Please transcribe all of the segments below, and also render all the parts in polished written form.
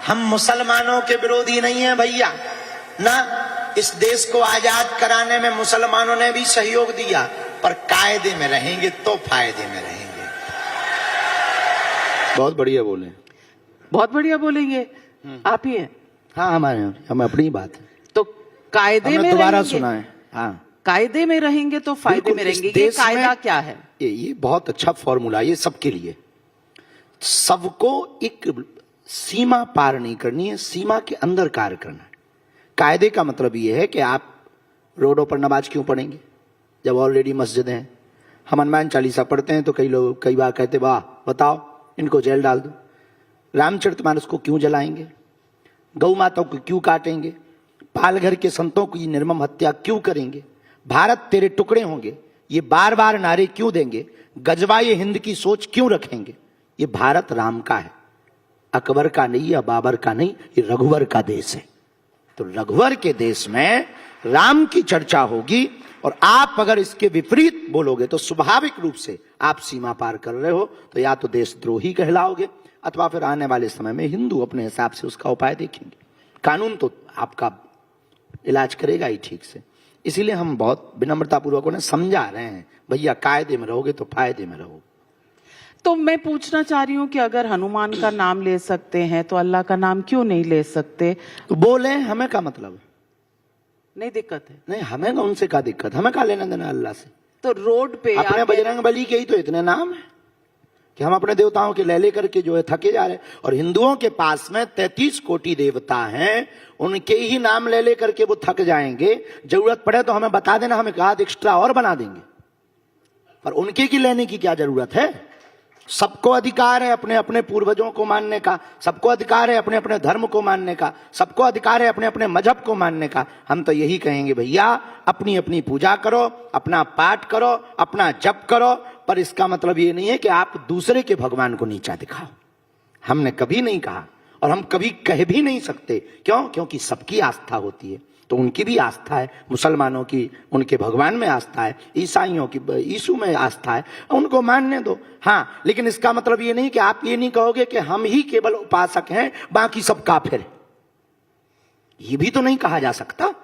हम मुसलमानों के विरोधी नहीं हैं भैया ना। इस देश को आजाद कराने में मुसलमानों ने भी सहयोग दिया, पर कायदे में रहेंगे तो फायदे में रहेंगे। बहुत बढ़िया बोले, बहुत बढ़िया बोलेंगे। आप ही हैं? हाँ हमारे हम अपनी ही बात है। तो कायदे में दोबारा रहेंगे, सुना है। हाँ कायदे में रहेंगे तो फायदे में रहेंगे। ये कायदा क्या है? ये बहुत अच्छा फॉर्मूला, ये सबके लिए। सबको एक सीमा पार नहीं करनी है, सीमा के अंदर कार्य करना है। कायदे का मतलब ये है कि आप रोडों पर नमाज क्यों पढ़ेंगे जब ऑलरेडी मस्जिद हैं। हम हनुमान चालीसा पढ़ते हैं तो कई लोग कई बार कहते वाह बताओ इनको जेल डाल दो। रामचरितमानस को क्यों जलाएंगे, गौ माताओं को क्यों काटेंगे, पालघर के संतों की निर्मम हत्या क्यों करेंगे, भारत तेरे टुकड़े होंगे ये बार बार नारे क्यों देंगे, गजवाए हिंद की सोच क्यों रखेंगे। ये भारत राम का है, अकबर का नहीं या बाबर का नहीं, ये रघुवर का देश है। तो रघुवर के देश में राम की चर्चा होगी और आप अगर इसके विपरीत बोलोगे तो स्वाभाविक रूप से आप सीमा पार कर रहे हो, तो या तो देशद्रोही कहलाओगे अथवा फिर आने वाले समय में हिंदू अपने हिसाब से उसका उपाय देखेंगे। कानून तो आपका इलाज करेगा ही ठीक से। इसीलिए हम बहुत विनम्रतापूर्वक उन्हें समझा रहे हैं, भैया कायदे में रहोगे तो फायदे में रहोगे। तो मैं पूछना चाह रही हूँ कि अगर हनुमान का नाम ले सकते हैं तो अल्लाह का नाम क्यों नहीं ले सकते? तो बोले हमें क्या मतलब, नहीं दिक्कत है? नहीं हमें उनसे क्या दिक्कत, हमें क्या लेना देना अल्लाह से। तो रोड पे अपने बजरंग बली के ही तो इतने नाम है कि हम अपने देवताओं के ले लेकर के जो है थके जा रहे हैं। और हिंदुओं के पास में 33 कोटि देवता हैं, उनके ही नाम ले लेकर के वो थक जाएंगे। जरूरत पड़े तो हमें बता देना, हम एक आध एक्स्ट्रा और बना देंगे, पर उनके की लेने की क्या जरूरत है। सबको अधिकार है अपने अपने पूर्वजों को मानने का, सबको अधिकार है अपने अपने धर्म को मानने का, सबको अधिकार है अपने अपने मजहब को मानने का। हम तो यही कहेंगे भैया अपनी अपनी पूजा करो, अपना पाठ करो, अपना जप करो, पर इसका मतलब ये नहीं है कि आप दूसरे के भगवान को नीचा दिखाओ। हमने कभी नहीं कहा और हम कभी कह भी नहीं सकते। क्यों? क्योंकि सबकी आस्था होती है, तो उनकी भी आस्था है, मुसलमानों की उनके भगवान में आस्था है, ईसाइयों की यीशु में आस्था है, उनको मानने दो। हाँ, लेकिन इसका मतलब ये नहीं कि आप ये नहीं कहोगे कि हम ही केवल उपासक हैं बाकी सब काफिर हैं। ये भी तो नहीं कहा जा सकता।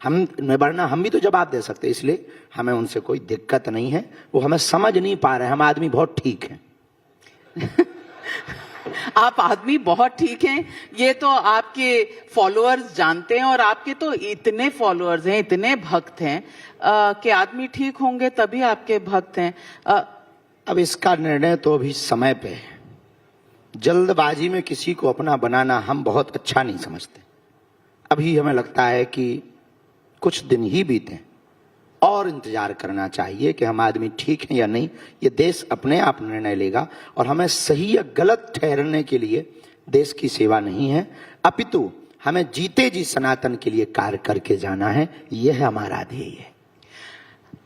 वरना हम भी तो जवाब दे सकते। इसलिए हमें उनसे कोई दिक्कत नहीं है, वो हमें समझ नहीं पा रहे। हम आदमी बहुत ठीक हैं। आप आदमी बहुत ठीक हैं, ये तो आपके फॉलोअर्स जानते हैं। और आपके तो इतने फॉलोअर्स हैं, इतने भक्त हैं कि आदमी ठीक होंगे तभी आपके भक्त हैं। अब इसका निर्णय तो अभी समय पे है। जल्दबाजी में किसी को अपना बनाना हम बहुत अच्छा नहीं समझते। अभी हमें लगता है कि कुछ दिन ही बीते और इंतजार करना चाहिए कि हम आदमी ठीक हैं या नहीं। ये देश अपने आप निर्णय लेगा और हमें सही या गलत ठहरने के लिए देश की सेवा नहीं है, अपितु हमें जीते जी सनातन के लिए कार्य करके जाना है। यह हमारा ध्येय है।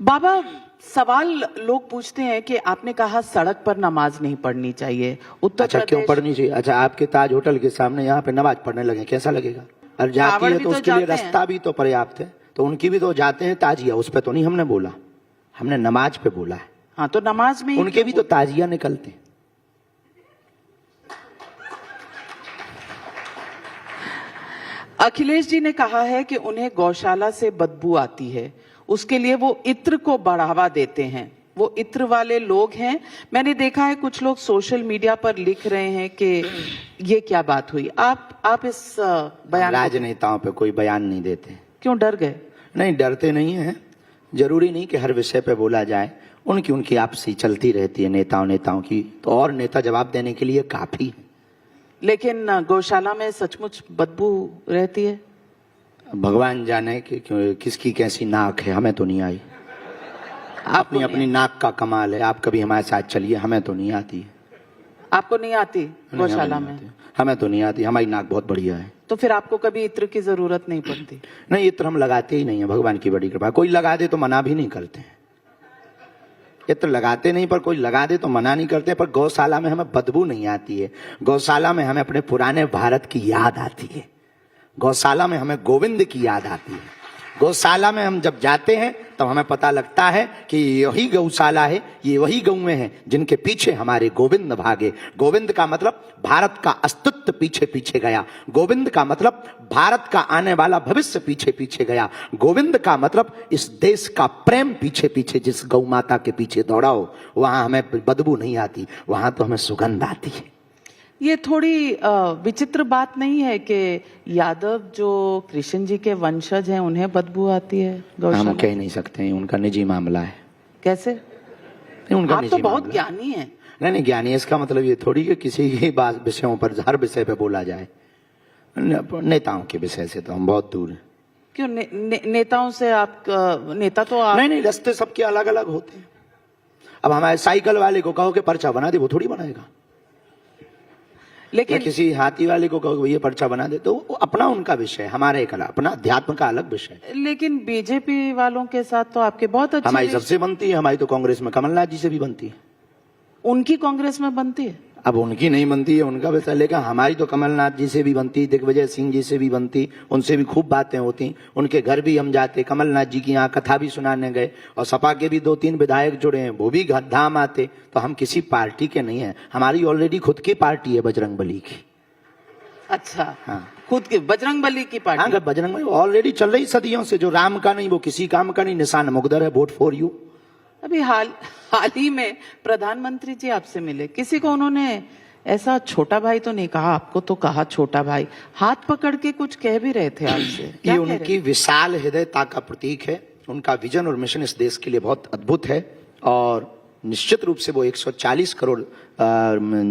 बाबा, सवाल लोग पूछते हैं कि आपने कहा सड़क पर नमाज नहीं पढ़नी चाहिए। उत्तर अच्छा, क्यों पढ़नी चाहिए? अच्छा, आपके ताज होटल के सामने यहाँ पे नमाज पढ़ने लगे, कैसा लगेगा? और जाती है तो उसके लिए रास्ता भी तो पर्याप्त है, तो उनकी भी तो जाते हैं ताजिया, उस पर तो नहीं हमने बोला, हमने नमाज पे बोला है। हाँ, तो नमाज में उनके भी तो ताजिया निकलते हैं। अखिलेश जी ने कहा है कि उन्हें गौशाला से बदबू आती है, उसके लिए वो इत्र को बढ़ावा देते हैं। वो इत्र वाले लोग हैं। मैंने देखा है कुछ लोग सोशल मीडिया पर लिख रहे हैं कि ये क्या बात हुई। आप इस बयान, राजनेताओं पे कोई बयान नहीं देते। क्यों, डर गए? नहीं, डरते नहीं है। जरूरी नहीं कि हर विषय पे बोला जाए। उनकी आपसी चलती रहती है नेताओं की, तो और नेता जवाब देने के लिए काफी है। लेकिन गौशाला में सचमुच बदबू रहती है। भगवान जाने कि किसकी कैसी नाक है, हमें तो नहीं आई। अपनी अपनी नाक का कमाल है। आप कभी हमारे साथ चलिए, हमें तो नहीं आती है। आपको नहीं आती गौशाला में? हमें तो नहीं आती, हमारी नाक बहुत बढ़िया है। तो फिर आपको कभी इत्र की जरूरत नहीं पड़ती? नहीं, इत्र हम लगाते ही नहीं है, भगवान की बड़ी कृपा। कोई लगा दे तो मना भी नहीं करते हैं। इत्र लगाते नहीं, पर कोई लगा दे तो मना नहीं करते। पर गौशाला में हमें बदबू नहीं आती है। गौशाला में हमें अपने पुराने भारत की याद आती है। गौशाला में हमें गोविंद की याद आती है। गौशाला में हम जब जाते हैं तब हमें पता लगता है कि यही गौशाला है, ये वही गौएं हैं जिनके पीछे हमारे गोविंद भागे। गोविंद का मतलब भारत का अस्तित्व पीछे पीछे गया। गोविंद का मतलब भारत का आने वाला भविष्य पीछे पीछे गया। गोविंद का मतलब इस देश का प्रेम पीछे पीछे जिस गौ माता के पीछे दौड़ा हो, वहां हमें बदबू नहीं आती, वहां तो हमें सुगंध आती है। ये थोड़ी विचित्र बात नहीं है कि यादव जो कृष्ण जी के वंशज हैं उन्हें बदबू आती है गौशाला? हम कह नहीं सकते हैं, उनका निजी मामला है। कैसे? उनका आप निजी तो बहुत मामला है। ज्ञानी हैं। नहीं, ज्ञानी इसका मतलब ये थोड़ी कि किसी की बात विषयों पर हर विषय पे बोला जाए। नेताओं के विषय से तो हम बहुत दूर हैं। क्यों नेताओं से आप नेता तो आप नहीं, रास्ते सबके अलग अलग होते हैं। अब हमारे साइकिल वाले को कहो कि पर्चा बना दे, वो थोड़ी बनाएगा। लेकिन किसी हाथी वाले को कहो ये पर्चा बना दे, तो वो अपना उनका विषय, हमारा एक अपना अध्यात्म का अलग विषय। लेकिन बीजेपी वालों के साथ तो आपके बहुत अच्छे हमारी सबसे बनती है, हमारी तो कांग्रेस में कमलनाथ जी से भी बनती है। उनकी कांग्रेस में बनती है? अब उनकी नहीं बनती है, उनका विषय, लेकिन हमारी तो कमलनाथ जी से भी बनती, दिग्विजय सिंह जी से भी बनती, उनसे भी खूब बातें होती। उनके घर भी हम जाते, कमलनाथ जी की यहाँ कथा भी सुनाने गए, और सपा के भी 2-3 विधायक जुड़े हैं, वो भी धाम आते। तो हम किसी पार्टी के नहीं है, हमारी ऑलरेडी खुद की पार्टी है बजरंगबली की। अच्छा, हाँ, खुद की बजरंगबली की पार्टी। हाँ, बजरंगबली ऑलरेडी चल रही सदियों से, जो राम का नहीं वो किसी काम का नहीं, निशान मुकद्दर है, वोट फॉर यू। अभी हाल ही में प्रधानमंत्री जी आपसे मिले, किसी को उन्होंने ऐसा छोटा भाई तो नहीं कहा, आपको तो कहा छोटा भाई, हाथ पकड़ के कुछ कह भी रहे थे आपसे? ये क्या कह उनकी विशाल हृदयता का प्रतीक है। उनका विजन और मिशन इस देश के लिए बहुत अद्भुत है, और निश्चित रूप से वो 140 करोड़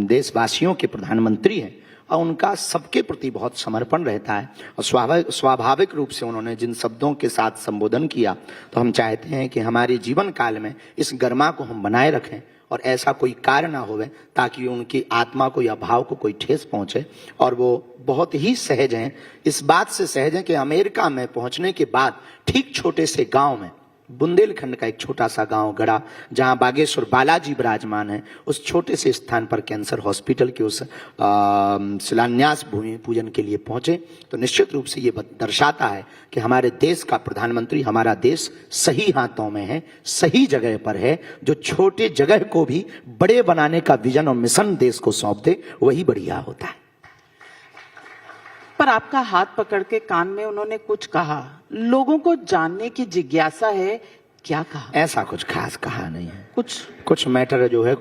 देशवासियों के प्रधानमंत्री हैं, और उनका सबके प्रति बहुत समर्पण रहता है। और स्वाभाविक रूप से उन्होंने जिन शब्दों के साथ संबोधन किया, तो हम चाहते हैं कि हमारे जीवन काल में इस गरिमा को हम बनाए रखें, और ऐसा कोई कार्य ना होवे ताकि उनकी आत्मा को या भाव को कोई ठेस पहुंचे। और वो बहुत ही सहज हैं, इस बात से सहज हैं कि अमेरिका में पहुंचने के बाद ठीक छोटे से गांव में, बुंदेलखंड का एक छोटा सा गांव गड़ा, जहां बागेश्वर बालाजी विराजमान है, उस छोटे से स्थान पर कैंसर हॉस्पिटल के उस शिलान्यास भूमि पूजन के लिए पहुंचे। तो निश्चित रूप से ये दर्शाता है कि हमारे देश का प्रधानमंत्री, हमारा देश सही हाथों में है, सही जगह पर है। जो छोटे जगह को भी बड़े बनाने का विजन और मिशन देश को सौंप दे, वही बढ़िया होता है। पर आपका हाथ पकड़ के कान में उन्होंने कुछ कहा, लोगों को जानने की जिज्ञासा है, क्या कहा? ऐसा कुछ खास कहा नहीं है। कुछ मैटर जो है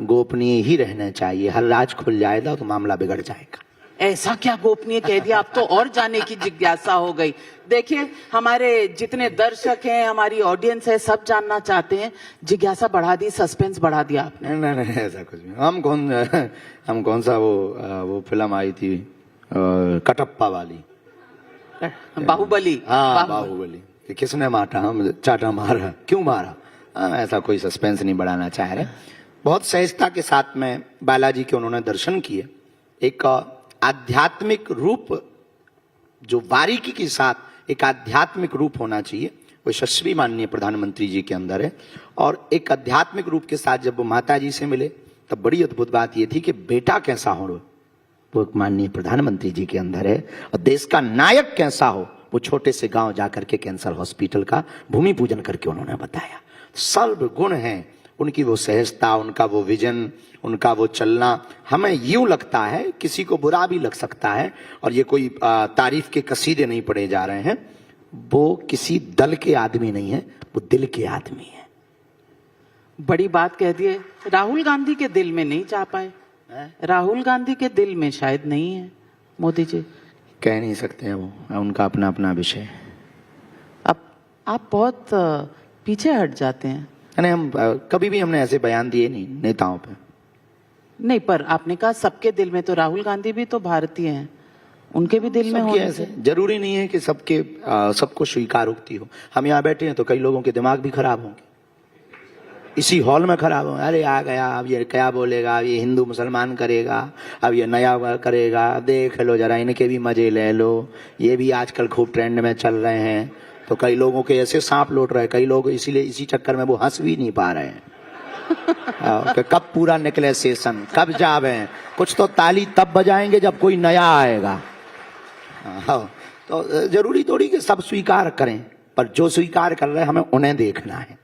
गोपनीय ही रहना चाहिए। हर राज खुल जाएगा तो मामला बिगड़ जाएगा। ऐसा क्या गोपनीय कह दिया? अब तो और जाने की जिज्ञासा हो गई। देखिए, हमारे जितने दर्शक हैं, हमारी ऑडियंस है, सब जानना चाहते हैं। जिज्ञासा बढ़ा दी, सस्पेंस बढ़ा दिया आपने। नहीं, ऐसा कुछ नहीं। हम कौन सा वो फिल्म आई थी कटप्पा वाली, बाहुबली। हाँ, बाहुबली। किसने मारा? हम चाटा मारा, क्यों मारा? ऐसा कोई सस्पेंस नहीं बढ़ाना चाह रहे। बहुत सहजता के साथ में बालाजी के उन्होंने दर्शन किए। एक आध्यात्मिक रूप, जो बारीकी के साथ एक आध्यात्मिक रूप होना चाहिए, वो यशस्वी माननीय प्रधानमंत्री जी के अंदर है। और एक आध्यात्मिक रूप के साथ जब वो माता जी से मिले, तब बड़ी अद्भुत बात ये थी कि बेटा कैसा हो, वो माननीय प्रधानमंत्री जी के अंदर है। और देश का नायक कैसा हो, वो छोटे से गांव जाकर के कैंसर हॉस्पिटल का भूमि पूजन करके उन्होंने बताया। सर्व गुण है उनकी, वो सहजता, उनका वो विजन, उनका वो चलना। हमें यूं लगता है, किसी को बुरा भी लग सकता है, और ये कोई तारीफ के कसीदे नहीं पढ़े जा रहे हैं, वो किसी दल के आदमी नहीं है, वो दिल के आदमी है। बड़ी बात कह दिए। राहुल गांधी के दिल में नहीं जा पाए? राहुल गांधी के दिल में शायद नहीं है मोदी जी। कह नहीं सकते हैं, वो उनका अपना अपना विषय है। अब आप बहुत पीछे हट जाते हैं। नहीं, हम कभी भी हमने ऐसे बयान दिए नहीं नेताओं पे। नहीं, पर आपने कहा सबके दिल में, तो राहुल गांधी भी तो भारतीय हैं, उनके भी दिल में होने ऐसे जरूरी नहीं है कि सबको स्वीकारोक्ति हो। हम यहाँ बैठे हैं तो कई लोगों के दिमाग भी खराब होंगे, इसी हॉल में खराब हो। अरे आ गया, अब ये क्या बोलेगा, अब ये हिंदू मुसलमान करेगा, अब ये नया करेगा, देख लो जरा, इनके भी मजे ले लो, ये भी आजकल खूब ट्रेंड में चल रहे हैं। तो कई लोगों के ऐसे सांप लौट रहे हैं, कई लोग इसीलिए इसी चक्कर में वो हंस भी नहीं पा रहे हैं कि कब पूरा निकले सेशन, कब जावे। कुछ तो ताली तब बजाएंगे जब कोई नया आएगा। तो जरूरी थोड़ी कि सब स्वीकार करें, पर जो स्वीकार कर रहे हैं हमें उन्हें देखना है।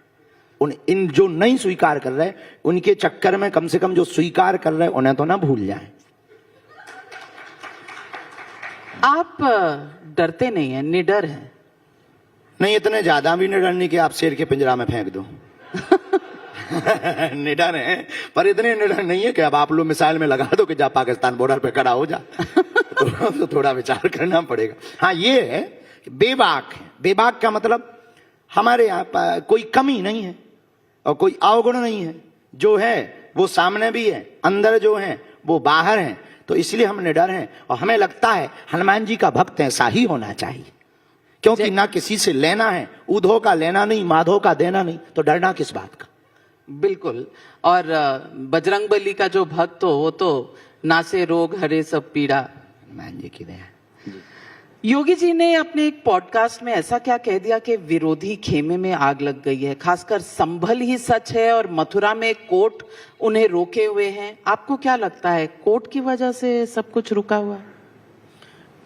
इन जो नहीं स्वीकार कर रहे उनके चक्कर में कम से कम जो स्वीकार कर रहे उन्हें तो ना भूल जाएं। आप डरते नहीं हैं, निडर हैं। नहीं, इतने ज्यादा भी निडर नहीं कि आप शेर के पिंजरा में फेंक दो। निडर है, पर इतने निडर नहीं है कि अब आप लोग मिसाइल में लगा दो कि जा पाकिस्तान बॉर्डर पे खड़ा हो जा। तो थोड़ा विचार करना पड़ेगा। हाँ, ये है बेबाक है। बेबाक का मतलब हमारे यहाँ कोई कमी नहीं है और कोई अवगुण नहीं है। जो है वो सामने भी है, अंदर जो है वो बाहर है। तो इसलिए हम निडर हैं और हमें लगता है हनुमान जी का भक्त ऐसा ही होना चाहिए, क्योंकि ना किसी से लेना है, उधो का लेना नहीं, माधो का देना नहीं, तो डरना किस बात का। बिल्कुल। और बजरंगबली का जो भक्त हो वो तो नासे रोग हरे सब पीड़ा। हनुमान जी की दया। योगी जी ने अपने एक पॉडकास्ट में ऐसा क्या कह दिया कि विरोधी खेमे में आग लग गई है। खासकर संभल ही सच है और मथुरा में कोर्ट उन्हें रोके हुए हैं। आपको क्या लगता है, कोर्ट की वजह से सब कुछ रुका हुआ है?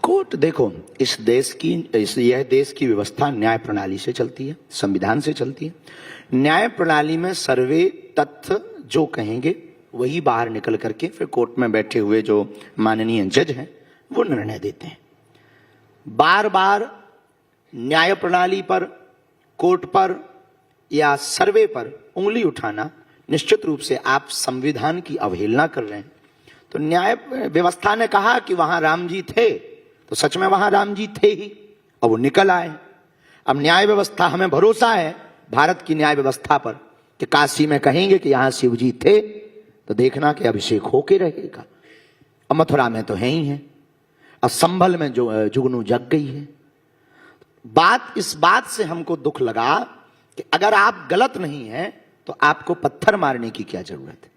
कोर्ट, देखो, यह देश की व्यवस्था न्याय प्रणाली से चलती है, संविधान से चलती है। न्याय प्रणाली में सर्वे तथ्य जो कहेंगे वही बाहर निकल करके फिर कोर्ट में बैठे हुए जो माननीय जज हैं वो निर्णय देते हैं। बार बार न्याय प्रणाली पर, कोर्ट पर या सर्वे पर उंगली उठाना निश्चित रूप से आप संविधान की अवहेलना कर रहे हैं। तो न्याय व्यवस्था ने कहा कि वहां राम जी थे, तो सच में वहां राम जी थे ही और वो निकल आए। अब न्याय व्यवस्था, हमें भरोसा है भारत की न्याय व्यवस्था पर कि काशी में कहेंगे कि यहां शिव जी थे तो देखना कि अभिषेक होके रहेगा। और मथुरा में तो है ही है, और संभल में जो जुगनू जग गई है। इस बात से हमको दुख लगा कि अगर आप गलत नहीं हैं तो आपको पत्थर मारने की क्या जरूरत है।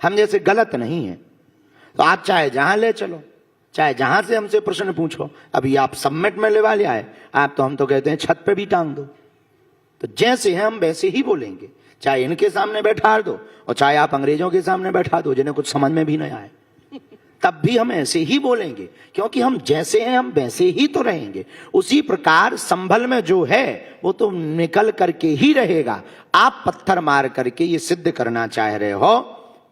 हम जैसे गलत नहीं हैं तो आप चाहे जहां ले चलो, चाहे जहां से हमसे प्रश्न पूछो। अभी आप सबमिट में लेवा ले आए, हम तो कहते हैं छत पे भी टांग दो। तो जैसे हैं हम वैसे ही बोलेंगे, चाहे इनके सामने बैठा दो और चाहे आप अंग्रेजों के सामने बैठा दो जिन्हें कुछ समझ में भी नहीं आए, तब भी हम ऐसे ही बोलेंगे, क्योंकि हम जैसे हैं हम वैसे ही तो रहेंगे। उसी प्रकार संभल में जो है वो तो निकल करके ही रहेगा। आप पत्थर मार करके ये सिद्ध करना चाह रहे हो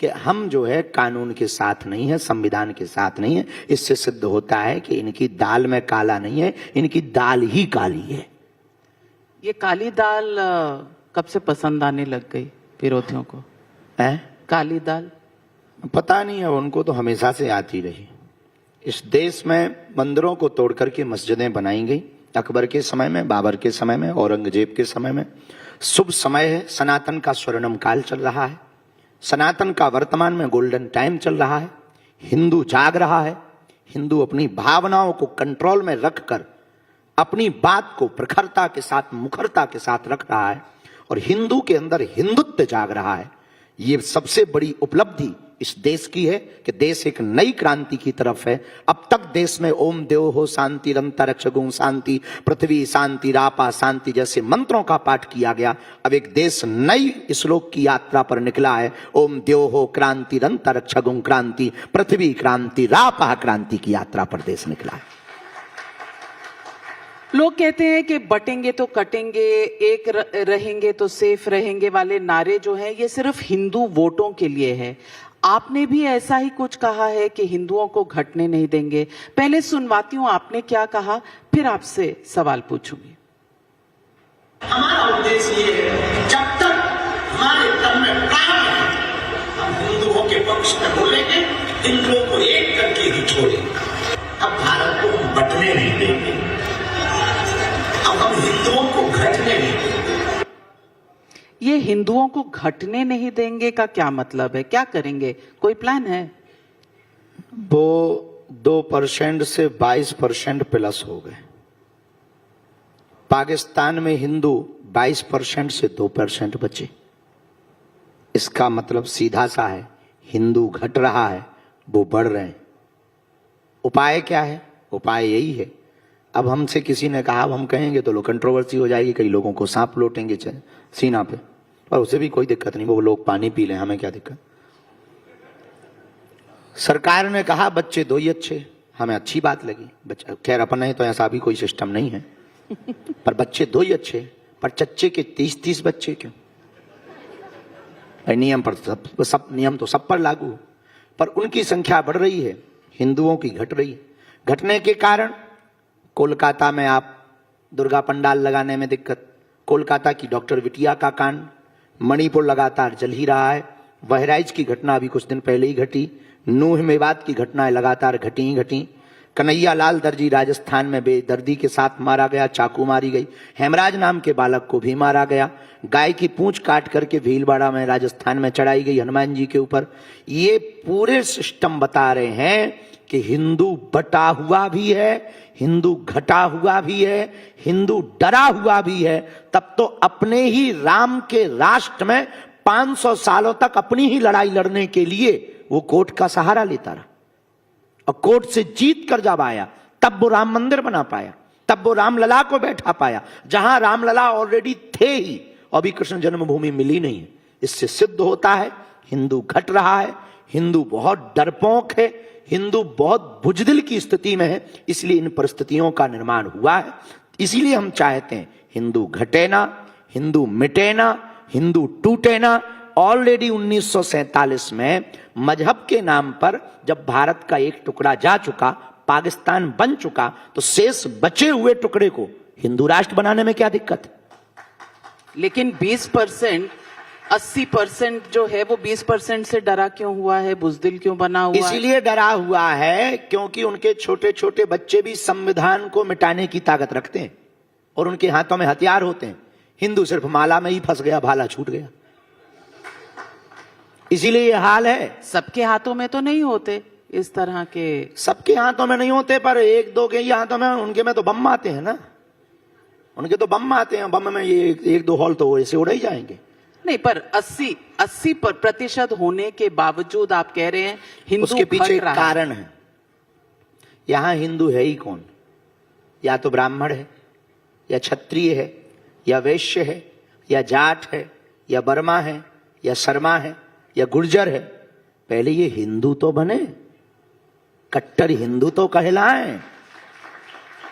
कि हम जो है कानून के साथ नहीं है, संविधान के साथ नहीं है। इससे सिद्ध होता है कि इनकी दाल में काला नहीं है, इनकी दाल ही काली है। ये काली दाल कब से पसंद आने लग गई विरोधियों को? काली दाल पता नहीं है, उनको तो हमेशा से आती रही। इस देश में मंदिरों को तोड़ करके मस्जिदें बनाई गई। अकबर के समय में, बाबर के समय में, औरंगजेब के समय में। शुभ समय है, सनातन का स्वर्णिम काल चल रहा है, सनातन का वर्तमान में गोल्डन टाइम चल रहा है। हिंदू जाग रहा है, हिंदू अपनी भावनाओं को कंट्रोल में रखकर अपनी बात को प्रखरता के साथ, मुखरता के साथ रख रहा है और हिंदू के अंदर हिंदुत्व जाग रहा है। ये सबसे बड़ी उपलब्धि इस देश की है कि देश एक नई क्रांति की तरफ है। अब तक देश में ओम देव हो शांति रंतरिक्षगुं शांति पृथ्वी शांति रापा शांति जैसे मंत्रों का पाठ किया गया। अब एक देश नई श्लोक की यात्रा पर निकला है। ओम देव हो क्रांति रंतरिक्षगुं क्रांति पृथ्वी क्रांति रापा क्रांति की यात्रा पर देश निकला है। लोग कहते हैं कि बटेंगे तो कटेंगे, एक रहेंगे तो सेफ रहेंगे वाले नारे जो हैं ये सिर्फ हिंदू वोटों के लिए है। आपने भी ऐसा ही कुछ कहा है कि हिंदुओं को घटने नहीं देंगे। पहले सुनवाती हूं आपने क्या कहा, फिर आपसे सवाल पूछूंगी। हमारा उद्देश्य ये है, जब तक हमारे तन में प्राण है हम हिंदुओं के पक्ष में बोलेंगे, हिंदुओं को एक करके ही छोड़ेंगे। अब भारत को हम बटने नहीं देंगे, अब हम हिंदुओं को घटने नहीं देंगे। ये हिंदुओं को घटने नहीं देंगे का क्या मतलब है? क्या करेंगे, कोई प्लान है? वो 2% से 22% प्लस हो गए। पाकिस्तान में हिंदू 22% से 2% बचे। इसका मतलब सीधा सा है, हिंदू घट रहा है, वो बढ़ रहे हैं। उपाय क्या है? उपाय यही है। अब हमसे किसी ने कहा, अब हम कहेंगे तो लोग कंट्रोवर्सी हो जाएगी, कई लोगों को सांप लौटेंगे सीना पे, और उसे भी कोई दिक्कत नहीं, वो लोग पानी पी लें, हमें क्या दिक्कत। सरकार ने कहा बच्चे 2 ही अच्छे, हमें अच्छी बात लगी। बच्चा खैर अपन नहीं तो ऐसा भी कोई सिस्टम नहीं है, पर बच्चे 2 ही अच्छे, पर चच्चे के 30-30 बच्चे क्यों? नियम पर सब नियम तो सब पर लागू हो, पर उनकी संख्या बढ़ रही है, हिंदुओं की घट रही है। घटने के कारण कोलकाता में आप दुर्गा पंडाल लगाने में दिक्कत, कोलकाता की डॉक्टर बिटिया का कांड, मणिपुर लगातार जल ही रहा है, बहराइच की घटना अभी कुछ दिन पहले ही घटी, नूह मेवात की घटनाएं लगातार घटी ही घटी, कन्हैया लाल दर्जी राजस्थान में बेदर्दी के साथ मारा गया, चाकू मारी गई, हेमराज नाम के बालक को भी मारा गया, गाय की पूंछ काट करके भीलवाड़ा में राजस्थान में चढ़ाई गई हनुमान जी के ऊपर। ये पूरे सिस्टम बता रहे हैं कि हिंदू बटा हुआ भी है, हिंदू घटा हुआ भी है, हिंदू डरा हुआ भी है। तब तो अपने ही राम के राष्ट्र में 500 सालों तक अपनी ही लड़ाई लड़ने के लिए वो कोर्ट का सहारा लेता रहा, और कोर्ट से जीत कर जब आया तब वो राम मंदिर बना पाया, तब वो रामलला को बैठा पाया, जहां रामलला ऑलरेडी थे ही, अभी कृष्ण जन्मभूमि मिली नहीं है। इससे सिद्ध होता है हिंदू घट रहा है, हिंदू बहुत डरपोक है, हिंदू बहुत बुजदिल की स्थिति में है, इसलिए इन परिस्थितियों का निर्माण हुआ है। इसीलिए हम चाहते हैं हिंदू घटे ना, हिंदू मिटे ना, हिंदू टूटे ना। ऑलरेडी 1947 में मजहब के नाम पर जब भारत का एक टुकड़ा जा चुका, पाकिस्तान बन चुका, तो शेष बचे हुए टुकड़े को हिंदू राष्ट्र बनाने में क्या दिक्कत है? लेकिन 20%, 80% जो है वो 20% से डरा क्यों हुआ है, बुजदिल क्यों बना हुआ है? इसीलिए डरा हुआ है क्योंकि उनके छोटे छोटे बच्चे भी संविधान को मिटाने की ताकत रखते हैं और उनके हाथों में हथियार होते हैं। हिंदू सिर्फ माला में ही फंस गया, भाला छूट गया। इसीलिए ये हाल है। सबके हाथों में तो नहीं होते इस तरह के, सबके हाथों में नहीं होते, पर 1-2 के ही हाथों में, उनके में तो बम आते हैं ना, उनके तो बम आते हैं, बम में ये 1-2 हॉल तो ऐसे उड़ ही जाएंगे। नहीं, पर 80% होने के बावजूद आप कह रहे हैं हिंदू उसके पीछे एक घट रहा कारण है। यहां हिंदू है ही कौन? या तो ब्राह्मण है, या क्षत्रिय है, या वैश्य है, या जाट है, या बर्मा है, या शर्मा है, या गुर्जर है। पहले ये हिंदू तो बने, कट्टर हिंदू तो कहलाएं,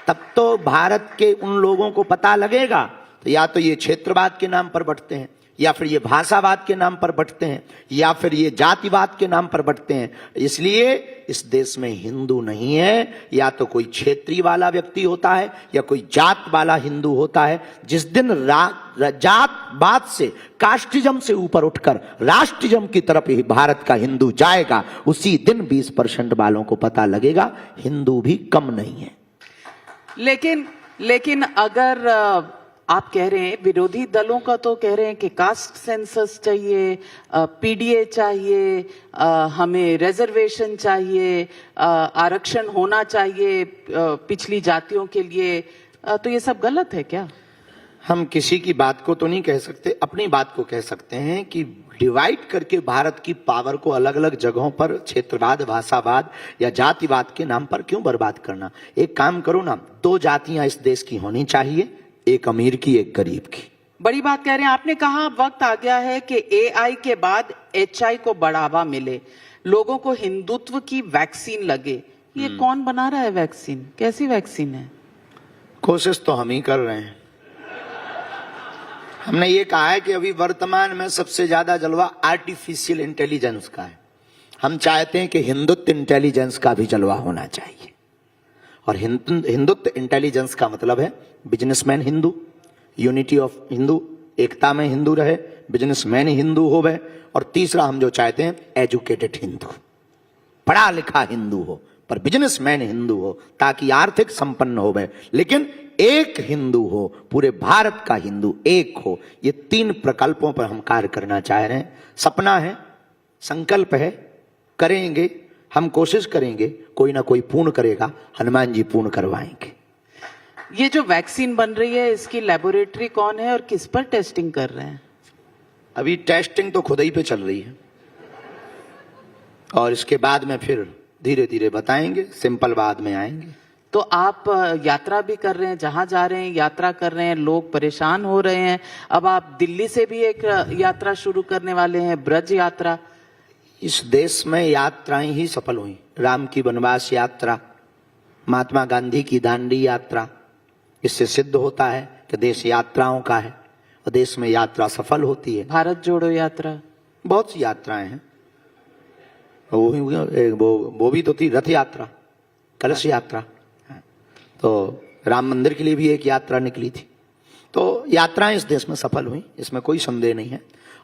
तब तो भारत के उन लोगों को पता लगेगा। तो या तो ये क्षेत्रवाद के नाम पर बंटते हैं, या फिर ये भाषावाद के नाम पर बंटते हैं, या फिर ये जातिवाद के नाम पर बंटते हैं। इसलिए इस देश में हिंदू नहीं है, या तो कोई क्षेत्रीय वाला व्यक्ति होता है, या कोई जात वाला हिंदू होता है। जिस दिन जातवाद से, कास्टिज्म से ऊपर उठकर राष्ट्रिज्म की तरफ ही भारत का हिंदू जाएगा, उसी दिन 20% वालों को पता लगेगा हिंदू भी कम नहीं है। लेकिन अगर आप कह रहे हैं, विरोधी दलों का तो कह रहे हैं कि कास्ट सेंसस चाहिए, पीडीए चाहिए, हमें रिजर्वेशन चाहिए, आरक्षण होना चाहिए पिछली जातियों के लिए, तो ये सब गलत है क्या? हम किसी की बात को तो नहीं कह सकते, अपनी बात को कह सकते हैं कि डिवाइड करके भारत की पावर को अलग अलग जगहों पर क्षेत्रवाद, भाषावाद या जातिवाद के नाम पर क्यों बर्बाद करना। एक काम करो ना, 2 जातियां इस देश की होनी चाहिए, एक अमीर की, एक गरीब की। बड़ी बात कह रहे हैं। आपने कहा वक्त आ गया है कि एआई के बाद एचआई को बढ़ावा मिले, लोगों को हिंदुत्व की वैक्सीन लगे। ये कौन बना रहा है वैक्सीन? कैसी वैक्सीन है? कोशिश तो हम ही कर रहे हैं। हमने ये कहा है कि अभी वर्तमान में सबसे ज्यादा जलवा आर्टिफिशियल इंटेलिजेंस का है। हम चाहते हैं कि हिंदुत्व इंटेलिजेंस का भी जलवा होना चाहिए। और हिंदुत्व इंटेलिजेंस का मतलब है businessman Hindu, unity of Hindu, एकता में हिंदू रहे, बिजनेसमैन हिंदू हो गए। और तीसरा हम जो चाहते हैं एजुकेटेड हिंदू, पढ़ा लिखा हिंदू हो पर बिजनेसमैन हिंदू हो, ताकि आर्थिक संपन्न हो गए, लेकिन एक हिंदू हो, पूरे भारत का हिंदू एक हो। ये 3 प्रकल्पों पर हम कार्य करना चाह रहे हैं। सपना है, संकल्प है, करेंगे, हम कोशिश करेंगे, कोई ना कोई पूर्ण करेगा, हनुमान जी पूर्ण करवाएंगे। ये जो वैक्सीन बन रही है, इसकी लेबोरेटरी कौन है और किस पर टेस्टिंग कर रहे हैं? अभी टेस्टिंग तो खुद ही पे चल रही है, और इसके बाद में फिर धीरे धीरे बताएंगे, सिंपल बाद में आएंगे। तो आप यात्रा भी कर रहे हैं, जहां जा रहे हैं यात्रा कर रहे हैं, लोग परेशान हो रहे हैं। अब आप दिल्ली से भी एक यात्रा शुरू करने वाले हैं, ब्रज यात्रा। इस देश में यात्राएं ही सफल हुई। राम की वनवास यात्रा, महात्मा गांधी की दांडी यात्रा, इससे सिद्ध होता है कि देश यात्राओं का है और देश में यात्रा सफल होती है। भारत जोड़ो यात्रा, बहुत सी यात्राएं हैं, वो भी तो थी रथ यात्रा, कलश यात्रा, तो राम मंदिर के लिए भी एक यात्रा निकली थी। तो यात्राएं इस देश में सफल हुई, इसमें कोई संदेह नहीं है।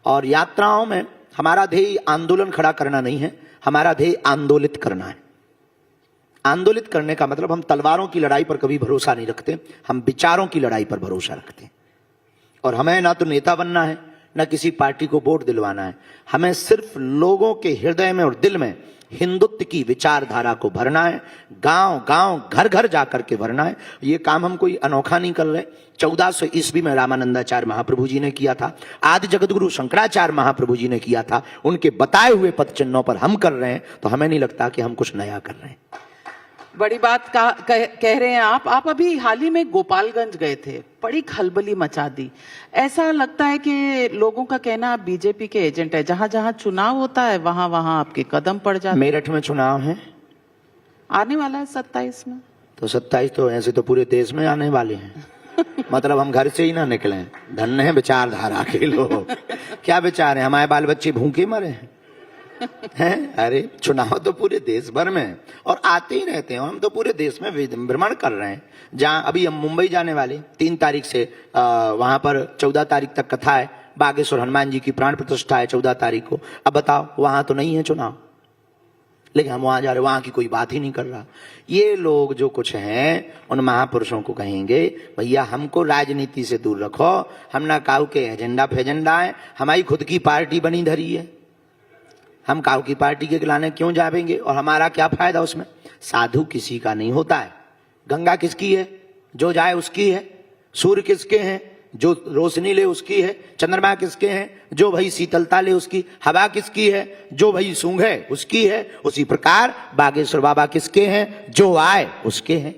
और यात्राओं में हमारा ध्येय आंदोलन खड़ा करना नहीं है, हमारा ध्येय आंदोलित करना है। आंदोलित करने का मतलब हम तलवारों की लड़ाई पर कभी भरोसा नहीं रखते, हम विचारों की लड़ाई पर भरोसा रखते हैं। और हमें ना तो नेता बनना है, ना किसी पार्टी को वोट दिलवाना है, हमें सिर्फ लोगों के हृदय में और दिल में हिंदुत्व की विचारधारा को भरना है, गांव गांव घर घर जाकर के भरना है। ये काम हम कोई अनोखा नहीं कर रहे। 1400 ईस्वी में रामानंदाचार्य महाप्रभु जी ने किया था, आदि जगतगुरु शंकराचार्य महाप्रभु जी ने किया था, उनके बताए हुए पद चिन्हों पर हम कर रहे हैं, तो हमें नहीं लगता कि हम कुछ नया कर रहे हैं। बड़ी बात कह रहे हैं आप अभी हाल ही में गोपालगंज गए थे, बड़ी खलबली मचा दी। ऐसा लगता है कि लोगों का कहना आप बीजेपी के एजेंट है, जहां जहां चुनाव होता है वहां वहां आपके कदम पड़ जाते। मेरठ में चुनाव है, आने वाला है 27 में, तो 27 तो ऐसे तो पूरे देश में आने वाले हैं। मतलब हम घर से ही ना निकले, धन्य है विचारधारा के लोग। क्या विचार है, हमारे बाल बच्चे भूखे मरे हैं? अरे चुनाव तो पूरे देश भर में है और आते ही रहते हैं। हम तो पूरे देश में भ्रमण कर रहे हैं। जहां अभी हम मुंबई जाने वाले 3 तारीख से, वहां पर 14 तारीख तक कथा है, बागेश्वर हनुमान जी की प्राण प्रतिष्ठा है 14 तारीख को। अब बताओ, वहां तो नहीं है चुनाव, लेकिन हम वहां जा रहे, वहां की कोई बात ही नहीं कर रहा। ये लोग जो कुछ हैं उन महापुरुषों को कहेंगे, भैया हमको राजनीति से दूर रखो, हम ना काऊ के एजेंडा फेजेंडा है, हमारी खुद की पार्टी बनी धरी है, हम काऊ की पार्टी के खिलाने क्यों जाएंगे और हमारा क्या फायदा उसमें। साधु किसी का नहीं होता है। गंगा किसकी है, जो जाए उसकी है। सूर्य किसके हैं, जो रोशनी ले उसकी है। चंद्रमा किसके हैं, जो भाई शीतलता ले उसकी। हवा किसकी है, जो भाई सूंघे उसकी है। उसी प्रकार बागेश्वर बाबा किसके हैं, जो आए उसके हैं।